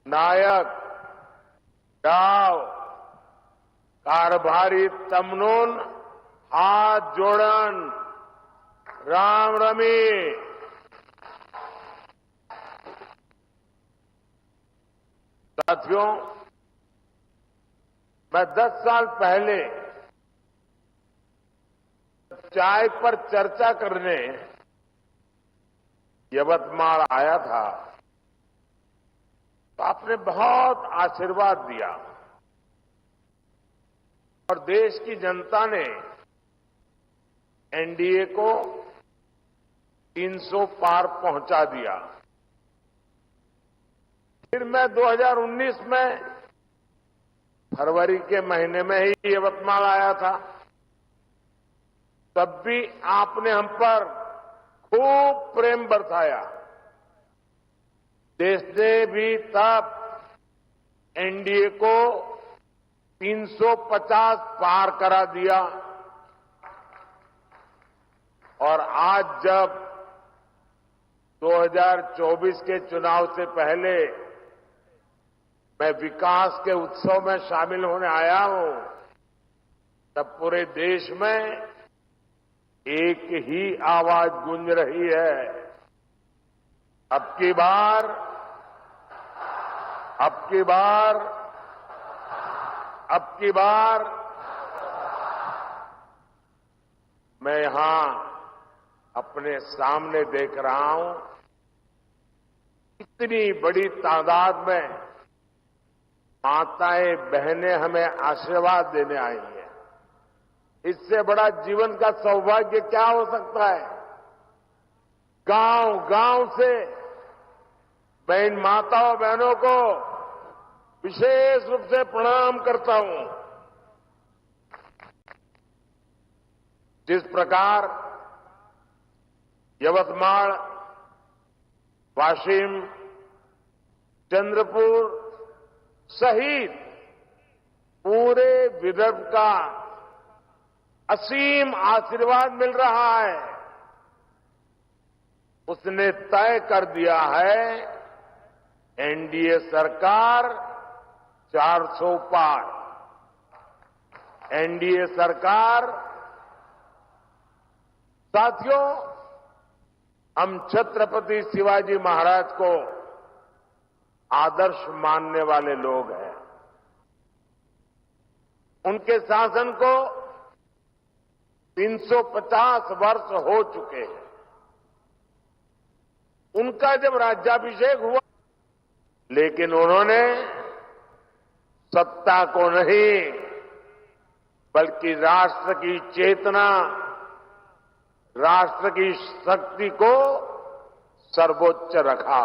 नायक डाव कारभारी तमनून हाथ जोड़न राम रमी। साथियों, मैं 10 साल पहले चाय पर चर्चा करने यवतमाल आया था तो आपने बहुत आशीर्वाद दिया और देश की जनता ने एनडीए को 300 पार पहुंचा दिया। फिर मैं 2019 में फरवरी के महीने में ही यवतमाल आया था। तब भी आपने हम पर खूब प्रेम बरसाया। देश ने भी तब एनडीए को 350 पार करा दिया और आज जब 2024 के चुनाव से पहले मैं विकास के उत्सव में शामिल होने आया हूं, तब पूरे देश में एक ही आवाज गूंज रही है, अब की बार मैं यहां अपने सामने देख रहा हूं, इतनी बड़ी तादाद में माताएं बहनें हमें आशीर्वाद देने आई हैं। इससे बड़ा जीवन का सौभाग्य क्या हो सकता है। गांव गांव से मैं इन माताओं बहनों को विशेष रूप से प्रणाम करता हूं। जिस प्रकार यवतमाल, वाशिम, चंद्रपुर सहित पूरे विदर्भ का असीम आशीर्वाद मिल रहा है, उसने तय कर दिया है एनडीए सरकार 400 पार। एनडीए सरकार। साथियों, हम छत्रपति शिवाजी महाराज को आदर्श मानने वाले लोग हैं। उनके शासन को 350 वर्ष हो चुके हैं। उनका जब राज्याभिषेक हुआ, लेकिन उन्होंने सत्ता को नहीं बल्कि राष्ट्र की चेतना, राष्ट्र की शक्ति को सर्वोच्च रखा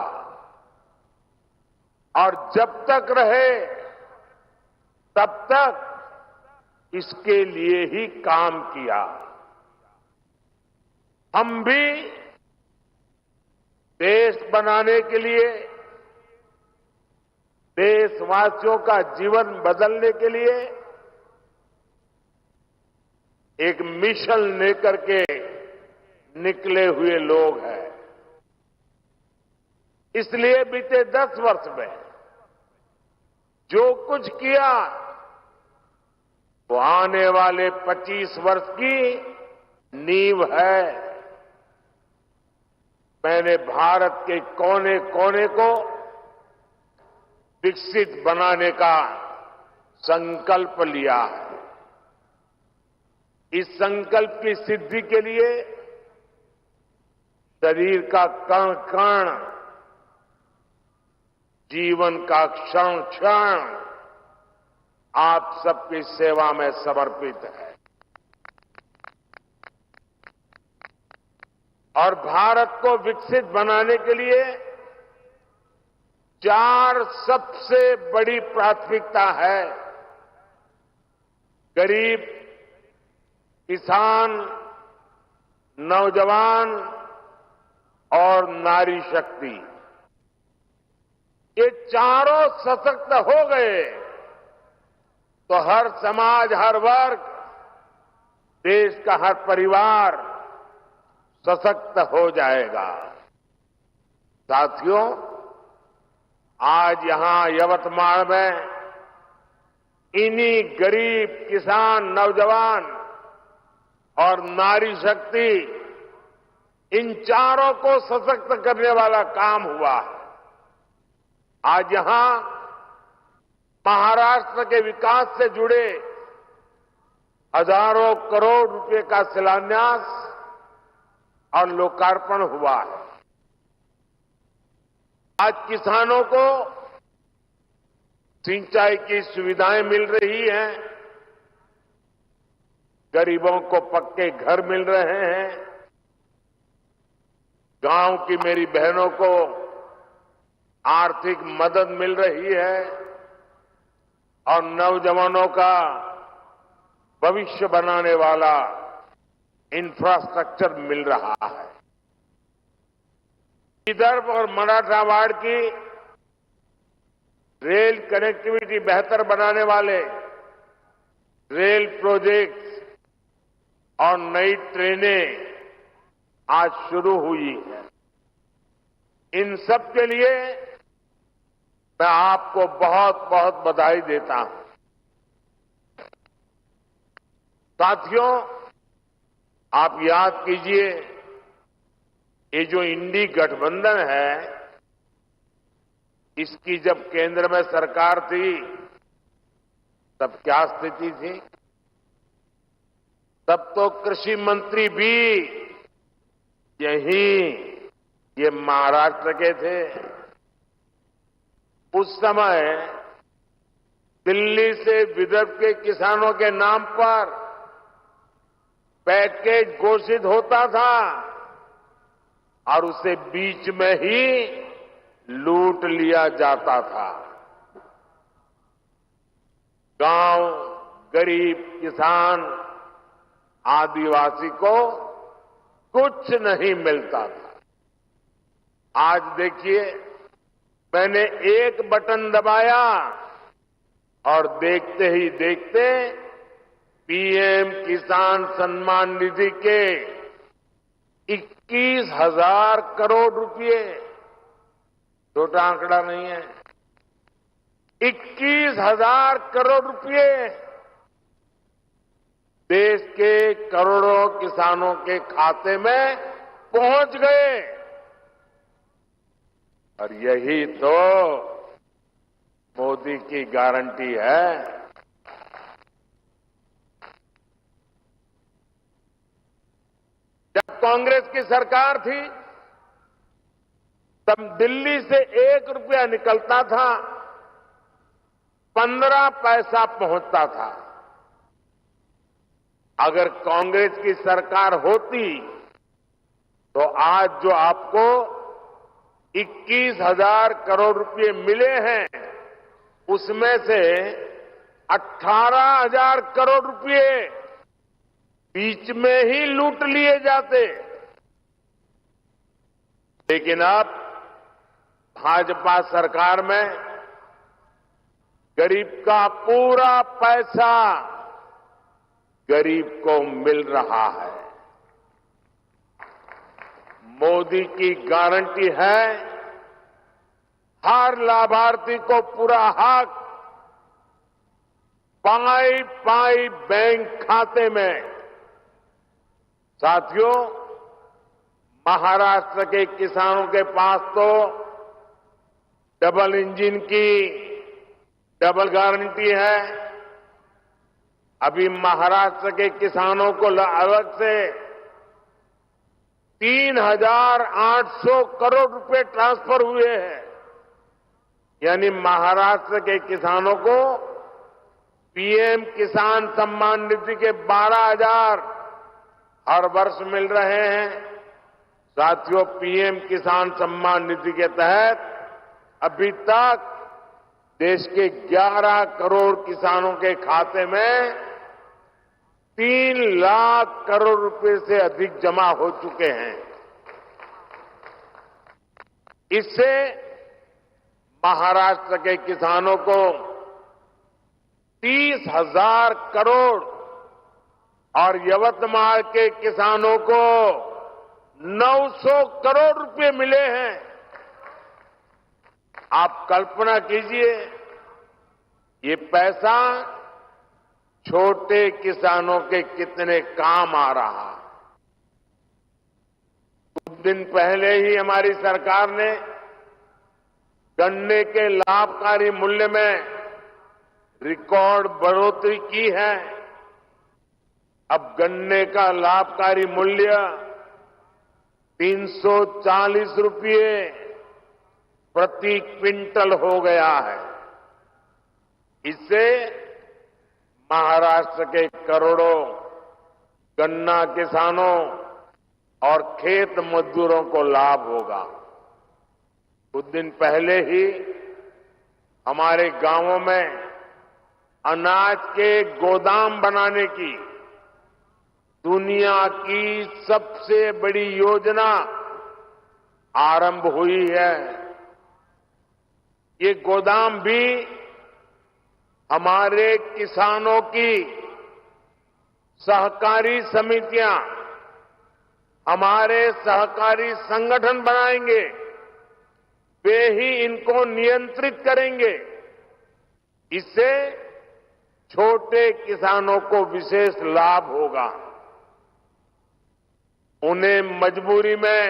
और जब तक रहे तब तक इसके लिए ही काम किया। हम भी देश बनाने के लिए, देशवासियों का जीवन बदलने के लिए एक मिशन लेकर के निकले हुए लोग हैं। इसलिए बीते 10 वर्ष में जो कुछ किया वो आने वाले 25 वर्ष की नींव है। मैंने भारत के कोने कोने को विकसित बनाने का संकल्प लिया है। इस संकल्प की सिद्धि के लिए शरीर का कण कण, जीवन का क्षण क्षण आप सबकी सेवा में समर्पित है और भारत को विकसित बनाने के लिए 4 सबसे बड़ी प्राथमिकता है। गरीब, किसान, नौजवान और नारी शक्ति, ये चारों सशक्त हो गए तो हर समाज, हर वर्ग, देश का हर परिवार सशक्त हो जाएगा। साथियों, आज यहां यवतमाल में इन्हीं गरीब किसान, नौजवान और नारी शक्ति, इन चारों को सशक्त करने वाला काम हुआ है। आज यहां महाराष्ट्र के विकास से जुड़े हजारों करोड़ रुपए का शिलान्यास और लोकार्पण हुआ है। आज किसानों को सिंचाई की सुविधाएं मिल रही हैं, गरीबों को पक्के घर मिल रहे हैं, गांव की मेरी बहनों को आर्थिक मदद मिल रही है और नौजवानों का भविष्य बनाने वाला इंफ्रास्ट्रक्चर मिल रहा है। विदर्भ और मराठवाड़ की रेल कनेक्टिविटी बेहतर बनाने वाले रेल प्रोजेक्ट्स और नई ट्रेनें आज शुरू हुई है। इन सब के लिए मैं आपको बहुत बहुत बधाई देता हूं। साथियों, आप याद कीजिए, ये जो इंडी गठबंधन है, इसकी जब केंद्र में सरकार थी तब क्या स्थिति थी? तब तो कृषि मंत्री भी ये महाराष्ट्र के थे। उस समय दिल्ली से विदर्भ के किसानों के नाम पर पैकेज घोषित होता था और उसे बीच में ही लूट लिया जाता था। गांव, गरीब किसान, आदिवासी को कुछ नहीं मिलता था। आज देखिए, मैंने एक बटन दबाया और देखते ही देखते पीएम किसान सम्मान निधि के 21,000 करोड़ रुपए, छोटा आंकड़ा नहीं है, 21,000 करोड़ रुपए देश के करोड़ों किसानों के खाते में पहुंच गए। और यही तो मोदी की गारंटी है। जब कांग्रेस की सरकार थी तब दिल्ली से 1 रुपया निकलता था, 15 पैसा पहुंचता था। अगर कांग्रेस की सरकार होती तो आज जो आपको 21,000 करोड़ रुपए मिले हैं, उसमें से 18,000 करोड़ रुपए बीच में ही लूट लिए जाते। लेकिन अब भाजपा सरकार में गरीब का पूरा पैसा गरीब को मिल रहा है। मोदी की गारंटी है, हर लाभार्थी को पूरा हक पाई पाई बैंक खाते में। साथियों, महाराष्ट्र के किसानों के पास तो डबल इंजन की डबल गारंटी है। अभी महाराष्ट्र के किसानों को अलग से 3,800 करोड़ रुपए ट्रांसफर हुए हैं। यानी महाराष्ट्र के किसानों को पीएम किसान सम्मान निधि के 12,000 हर वर्ष मिल रहे हैं। साथियों, पीएम किसान सम्मान निधि के तहत अभी तक देश के 11 करोड़ किसानों के खाते में 3 लाख करोड़ रुपए से अधिक जमा हो चुके हैं। इससे महाराष्ट्र के किसानों को 30,000 करोड़ और यवतमाल के किसानों को 900 करोड़ रुपए मिले हैं। आप कल्पना कीजिए, ये पैसा छोटे किसानों के कितने काम आ रहा। कुछ दिन पहले ही हमारी सरकार ने गन्ने के लाभकारी मूल्य में रिकॉर्ड बढ़ोतरी की है। अब गन्ने का लाभकारी मूल्य 340 रुपये प्रति क्विंटल हो गया है। इससे महाराष्ट्र के करोड़ों गन्ना किसानों और खेत मजदूरों को लाभ होगा। कुछ दिन पहले ही हमारे गांवों में अनाज के गोदाम बनाने की दुनिया की सबसे बड़ी योजना आरंभ हुई है। ये गोदाम भी हमारे किसानों की सहकारी समितियां, हमारे सहकारी संगठन बनाएंगे। वे ही इनको नियंत्रित करेंगे। इससे छोटे किसानों को विशेष लाभ होगा। उन्हें मजबूरी में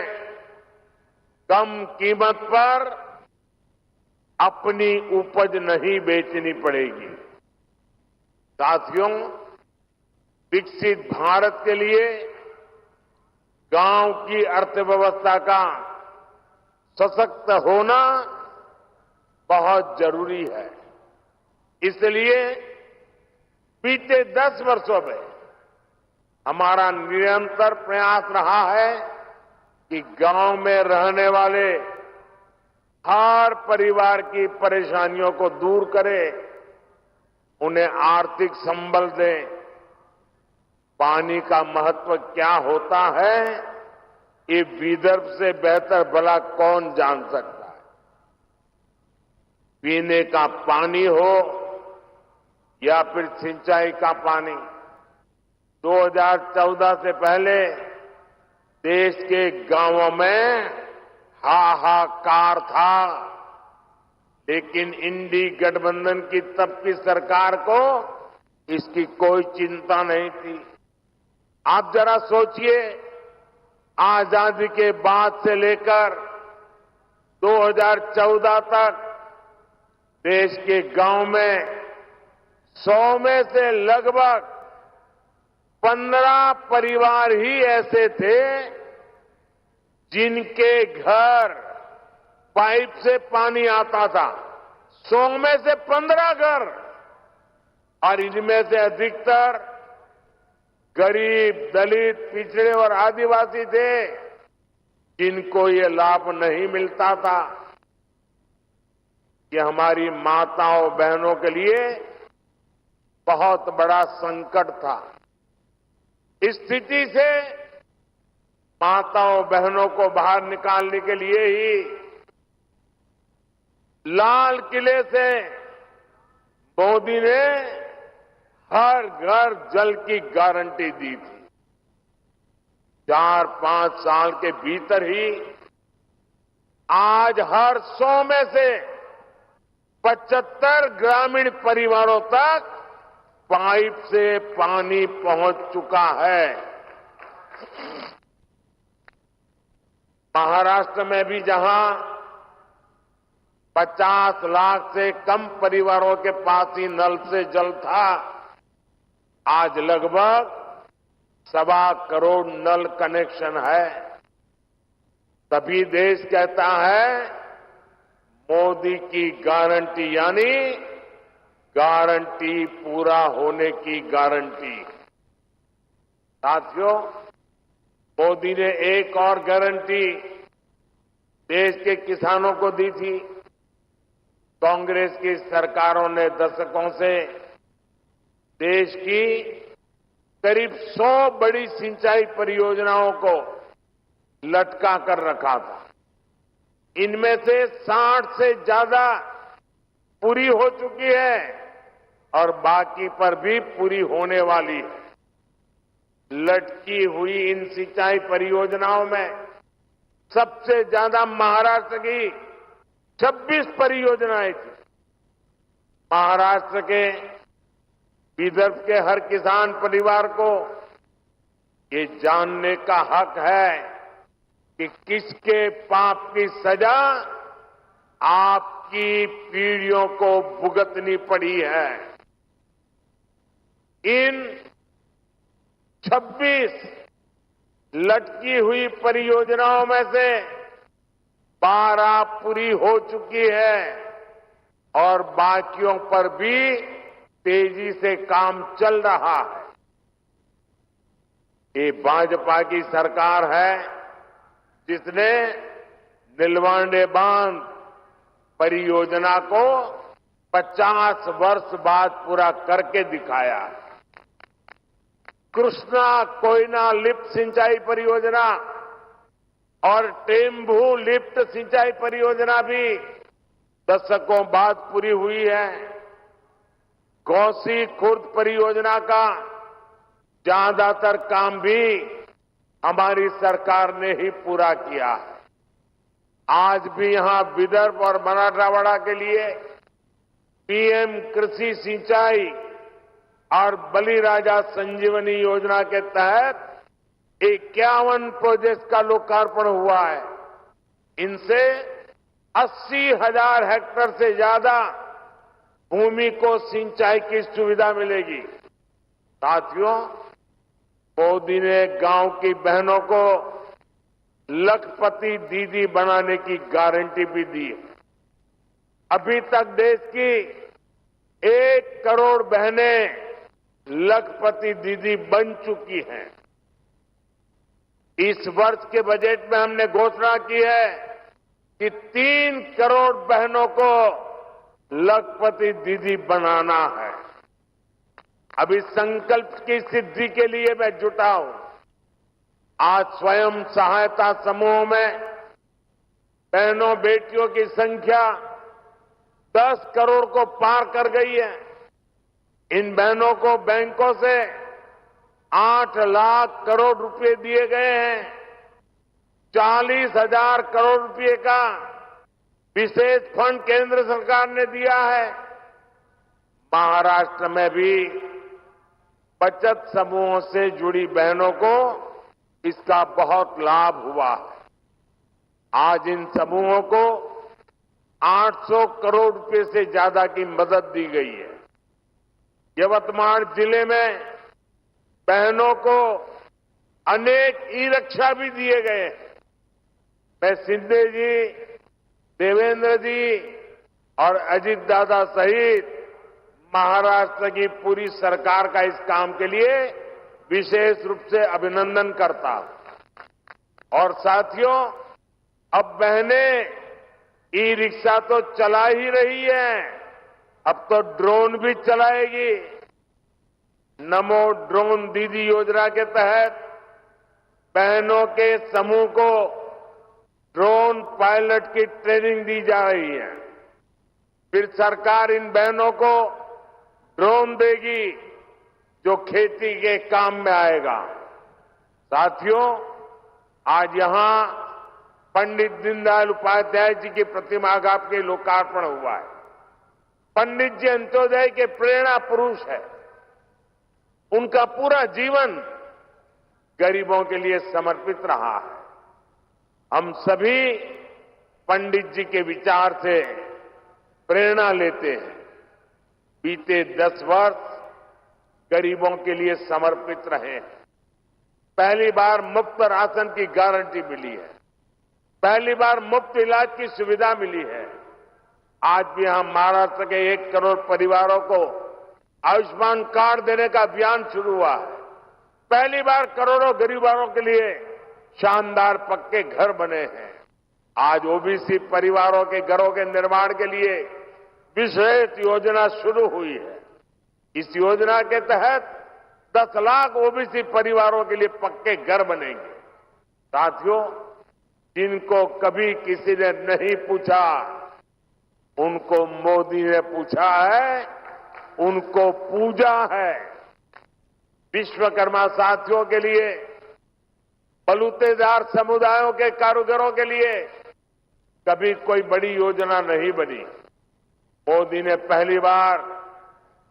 कम कीमत पर अपनी उपज नहीं बेचनी पड़ेगी। साथियों, विकसित भारत के लिए गांव की अर्थव्यवस्था का सशक्त होना बहुत जरूरी है। इसलिए बीते 10 वर्षों में हमारा निरंतर प्रयास रहा है कि गांव में रहने वाले हर परिवार की परेशानियों को दूर करें, उन्हें आर्थिक संबल दें। पानी का महत्व क्या होता है, ये विदर्भ से बेहतर भला कौन जान सकता है। पीने का पानी हो या फिर सिंचाई का पानी, 2014 से पहले देश के गांवों में हाहाकार था, लेकिन इंडी गठबंधन की तब की सरकार को इसकी कोई चिंता नहीं थी। आप जरा सोचिए, आजादी के बाद से लेकर 2014 तक देश के गांव में 100 में से लगभग 15 परिवार ही ऐसे थे जिनके घर पाइप से पानी आता था। 100 में से 15 घर, और इनमें से अधिकतर गरीब, दलित, पिछड़े और आदिवासी थे जिनको ये लाभ नहीं मिलता था। ये हमारी माताओं बहनों के लिए बहुत बड़ा संकट था। इस स्थिति से माताओं बहनों को बाहर निकालने के लिए ही लाल किले से मोदी ने हर घर जल की गारंटी दी थी। 4-5 साल के भीतर ही आज हर 100 में से 75 ग्रामीण परिवारों तक पाइप से पानी पहुंच चुका है। महाराष्ट्र में भी जहां 50 लाख से कम परिवारों के पास ही नल से जल था, आज लगभग 1.25 करोड़ नल कनेक्शन है। तभी देश कहता है मोदी की गारंटी, यानी गारंटी पूरा होने की गारंटी। साथियों, मोदी ने एक और गारंटी देश के किसानों को दी थी। कांग्रेस की सरकारों ने दशकों से देश की करीब 100 बड़ी सिंचाई परियोजनाओं को लटका कर रखा था। इनमें से 60 से ज्यादा पूरी हो चुकी है और बाकी पर भी पूरी होने वाली है। लटकी हुई इन सिंचाई परियोजनाओं में सबसे ज्यादा महाराष्ट्र की 26 परियोजनाएं थी। महाराष्ट्र के विदर्भ के हर किसान परिवार को ये जानने का हक है कि किसके पाप की सजा आपकी पीढ़ियों को भुगतनी पड़ी है। इन 26 लटकी हुई परियोजनाओं में से 12 पूरी हो चुकी है और बाकियों पर भी तेजी से काम चल रहा है। ये भाजपा की सरकार है जिसने नीलवांडे बांध परियोजना को 50 वर्ष बाद पूरा करके दिखाया। कृष्णा कोयना लिफ्ट सिंचाई परियोजना और टेम्भू लिफ्ट सिंचाई परियोजना भी दशकों बाद पूरी हुई है। कोसी खुर्द परियोजना का ज्यादातर काम भी हमारी सरकार ने ही पूरा किया है। आज भी यहां विदर्भ और मराठवाड़ा के लिए पीएम कृषि सिंचाई और बलिराजा संजीवनी योजना के तहत 51 प्रोजेक्ट का लोकार्पण हुआ है। इनसे 80,000 हेक्टेयर से ज्यादा भूमि को सिंचाई की सुविधा मिलेगी। साथियों, मोदी ने गांव की बहनों को लखपति दीदी बनाने की गारंटी भी दी है। अभी तक देश की 1 करोड़ बहनें लखपति दीदी बन चुकी हैं। इस वर्ष के बजट में हमने घोषणा की है कि 3 करोड़ बहनों को लखपति दीदी बनाना है। अब इस संकल्प की सिद्धि के लिए मैं जुटा हूं। आज स्वयं सहायता समूहों में बहनों बेटियों की संख्या 10 करोड़ को पार कर गई है। इन बहनों को बैंकों से 8 लाख करोड़ रुपए दिए गए हैं। 40,000 करोड़ रुपए का विशेष फंड केंद्र सरकार ने दिया है। महाराष्ट्र में भी बचत समूहों से जुड़ी बहनों को इसका बहुत लाभ हुआ है। आज इन समूहों को 800 करोड़ रुपए से ज्यादा की मदद दी गई है। यवतमाल जिले में बहनों को अनेक ई-रिक्शा भी दिए गए। मैं शिंदे जी, देवेंद्र जी और अजीत दादा सहित महाराष्ट्र की पूरी सरकार का इस काम के लिए विशेष रूप से अभिनंदन करता हूं। और साथियों, अब बहनें ई-रिक्शा तो चला ही रही है, अब तो ड्रोन भी चलाएगी। नमो ड्रोन दीदी योजना के तहत बहनों के समूह को ड्रोन पायलट की ट्रेनिंग दी जा रही है। फिर सरकार इन बहनों को ड्रोन देगी जो खेती के काम में आएगा। साथियों, आज यहां पंडित दीनदयाल उपाध्याय जी की प्रतिमा का के लोकार्पण हुआ है। पंडित जी अंत्योदय के प्रेरणा पुरुष है। उनका पूरा जीवन गरीबों के लिए समर्पित रहा है। हम सभी पंडित जी के विचार से प्रेरणा लेते हैं। बीते 10 वर्ष गरीबों के लिए समर्पित रहे। पहली बार मुफ्त राशन की गारंटी मिली है। पहली बार मुफ्त इलाज की सुविधा मिली है। आज भी हम महाराष्ट्र के 1 करोड़ परिवारों को आयुष्मान कार्ड देने का अभियान शुरू हुआ है। पहली बार करोड़ों गरीबों के लिए शानदार पक्के घर बने हैं। आज ओबीसी परिवारों के घरों के निर्माण के लिए विशेष योजना शुरू हुई है। इस योजना के तहत 10 लाख ओबीसी परिवारों के लिए पक्के घर बनेंगे। साथियों, जिनको कभी किसी ने नहीं पूछा, उनको मोदी ने पूछा है, उनको पूजा है। विश्वकर्मा साथियों के लिए, बलूतेदार समुदायों के कारीगरों के लिए कभी कोई बड़ी योजना नहीं बनी। मोदी ने पहली बार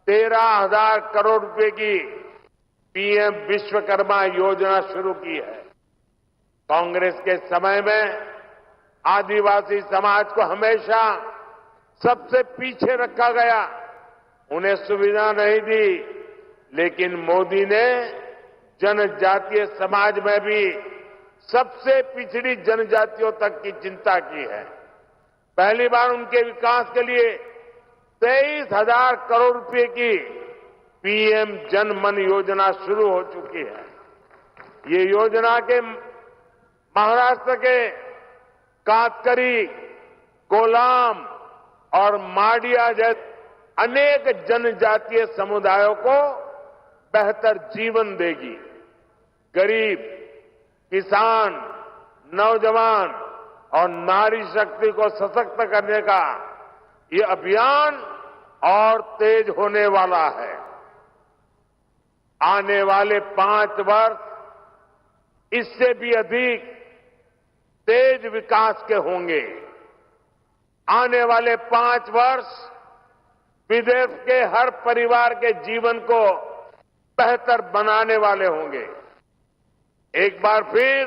13,000 करोड़ रुपए की पीएम विश्वकर्मा योजना शुरू की है। कांग्रेस के समय में आदिवासी समाज को हमेशा सबसे पीछे रखा गया, उन्हें सुविधा नहीं दी, लेकिन मोदी ने जनजातीय समाज में भी सबसे पिछड़ी जनजातियों तक की चिंता की है। पहली बार उनके विकास के लिए 23,000 करोड़ रुपए की पीएम जन मन योजना शुरू हो चुकी है। ये योजना के महाराष्ट्र के कातकरी, कोलाम और माडिया जैसे अनेक जनजातीय समुदायों को बेहतर जीवन देगी। गरीब, किसान, नौजवान और नारी शक्ति को सशक्त करने का ये अभियान और तेज होने वाला है। आने वाले 5 वर्ष इससे भी अधिक तेज विकास के होंगे। आने वाले 5 वर्ष विदेश के हर परिवार के जीवन को बेहतर बनाने वाले होंगे। एक बार फिर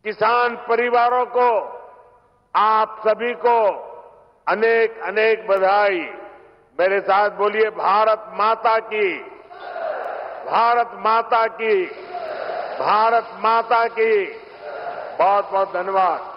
किसान परिवारों को, आप सभी को अनेक अनेक बधाई। मेरे साथ बोलिए, भारत माता की, भारत माता की, भारत माता की। बहुत बहुत धन्यवाद।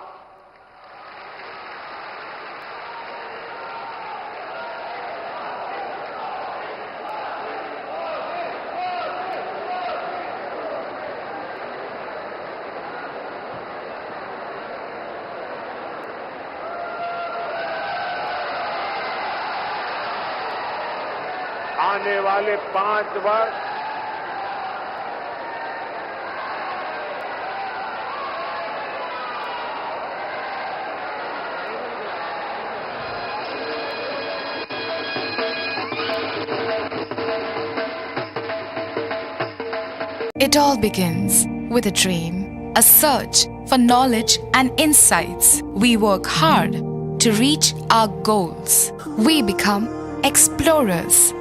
आने वाले 5 वर्ष It all begins with a dream, a search for knowledge and insights. We work hard to reach our goals. We become explorers.